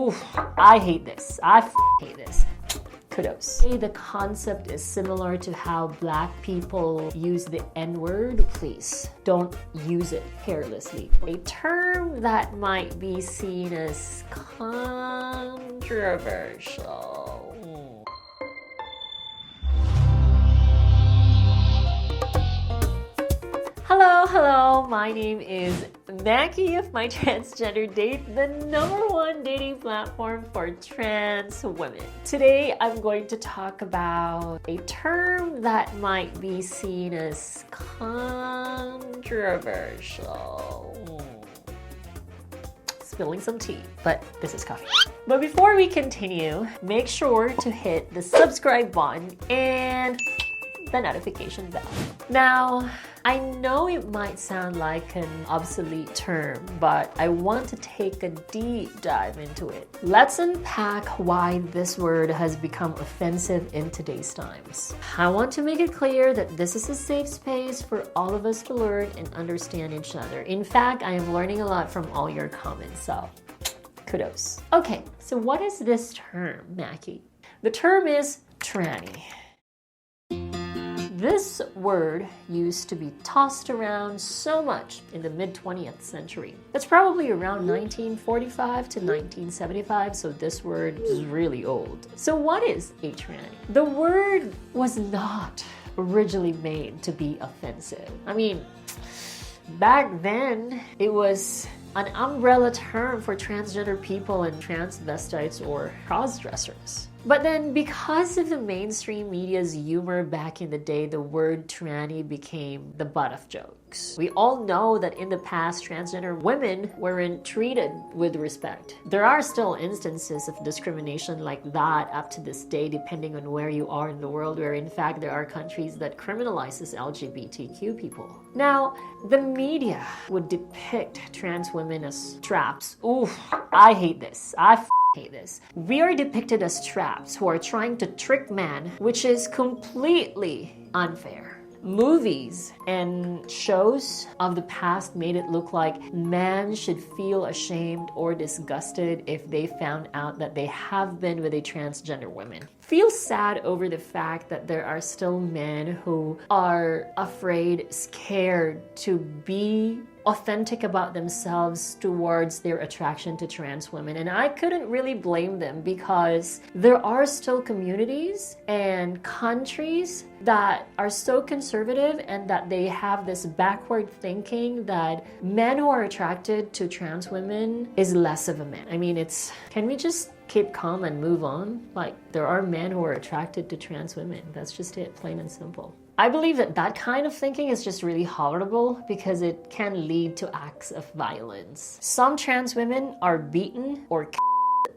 Oof, I hate this. I hate this. Kudos. The concept is similar to how Black people use the N-word. Please don't use it carelessly. A term that might be seen as controversial. Hello, my name is Mackie of My Transgender Date, the #1 dating platform for trans women. Today, I'm going to talk about a term that might be seen as controversial. Spilling some tea, but this is coffee. But before we continue, make sure to hit the subscribe button and the notification bell. Now, I know it might sound like an obsolete term, but I want to take a deep dive into it. Let's unpack why this word has become offensive in today's times. I want to make it clear that this is a safe space for all of us to learn and understand each other. In fact, I am learning a lot from all your comments, so kudos. Okay, so what is this term, Mackie? The term is tranny. This word used to be tossed around so much in the mid-20th century. It's probably around 1945 to 1975, so this word is really old. So what is a tranny? The word was not originally made to be offensive. I mean, back then, it was an umbrella term for transgender people and transvestites or cross-dressers. But then, because of the mainstream media's humor back in the day, the word tranny became the butt of jokes. We all know that in the past, transgender women weren't treated with respect. There are still instances of discrimination like that up to this day, depending on where you are in the world, where in fact there are countries that criminalizes LGBTQ people. Now, the media would depict trans women as traps. Oof, I hate this. I hate this. We are depicted as traps who are trying to trick man, which is completely unfair. Movies and shows of the past made it look like men should feel ashamed or disgusted if they found out that they have been with a transgender woman. Feel sad over the fact that there are still men who are afraid, scared to be authentic about themselves towards their attraction to trans women. And I couldn't really blame them because there are still communities and countries that are so conservative and that they have this backward thinking that men who are attracted to trans women is less of a man. I mean, can we just keep calm and move on? Like, there are men who are attracted to trans women. That's just it, plain and simple. I believe that kind of thinking is just really horrible because it can lead to acts of violence. Some trans women are beaten or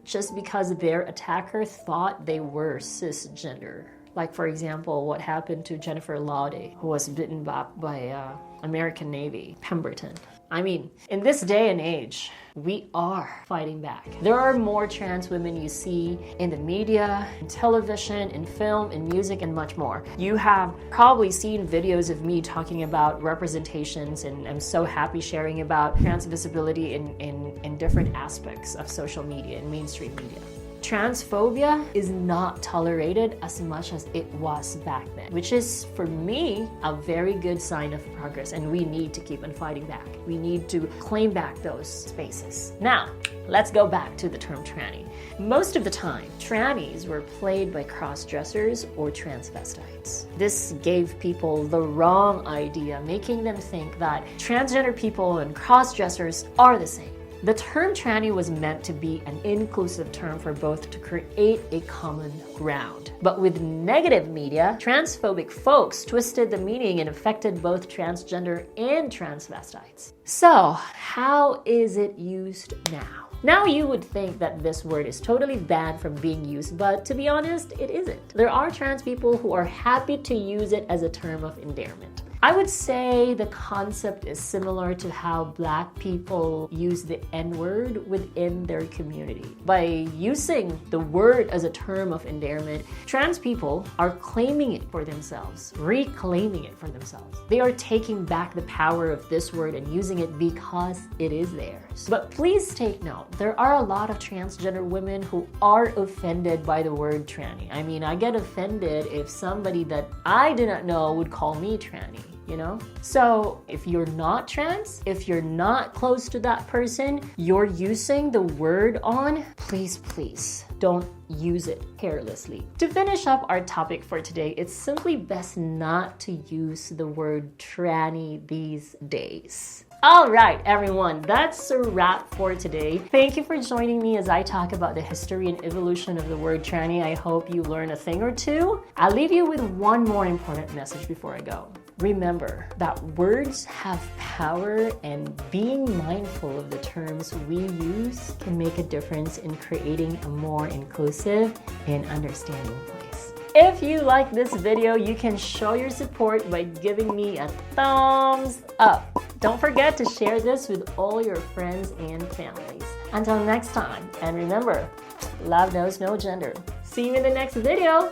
just because their attacker thought they were cisgender. Like, for example, what happened to Jennifer Laude, who was bitten back by American Navy, Pemberton. I mean, in this day and age, we are fighting back. There are more trans women you see in the media, in television, in film, in music, and much more. You have probably seen videos of me talking about representations, and I'm so happy sharing about trans visibility in different aspects of social media and mainstream media. Transphobia is not tolerated as much as it was back then, which is, for me, a very good sign of progress, and we need to keep on fighting back. We need to claim back those spaces. Now, let's go back to the term tranny. Most of the time, trannies were played by cross-dressers or transvestites. This gave people the wrong idea, making them think that transgender people and cross-dressers are the same. The term tranny was meant to be an inclusive term for both to create a common ground. But with negative media, transphobic folks twisted the meaning and affected both transgender and transvestites. So, how is it used now? Now you would think that this word is totally banned from being used, but to be honest, it isn't. There are trans people who are happy to use it as a term of endearment. I would say the concept is similar to how Black people use the N-word within their community. By using the word as a term of endearment, trans people are claiming it for themselves, reclaiming it for themselves. They are taking back the power of this word and using it because it is theirs. But please take note, there are a lot of transgender women who are offended by the word tranny. I mean, I get offended if somebody that I do not know would call me tranny. You know? So if you're not trans, if you're not close to that person you're using the word on, please don't use it carelessly. To finish up our topic for today, it's simply best not to use the word tranny these days. Alright everyone, that's a wrap for today. Thank you for joining me as I talk about the history and evolution of the word tranny. I hope you learned a thing or two. I'll leave you with one more important message before I go. Remember that words have power, and being mindful of the terms we use can make a difference in creating a more inclusive and understanding place. If you like this video, you can show your support by giving me a thumbs up. Don't forget to share this with all your friends and families. Until next time, and remember, love knows no gender. See you in the next video.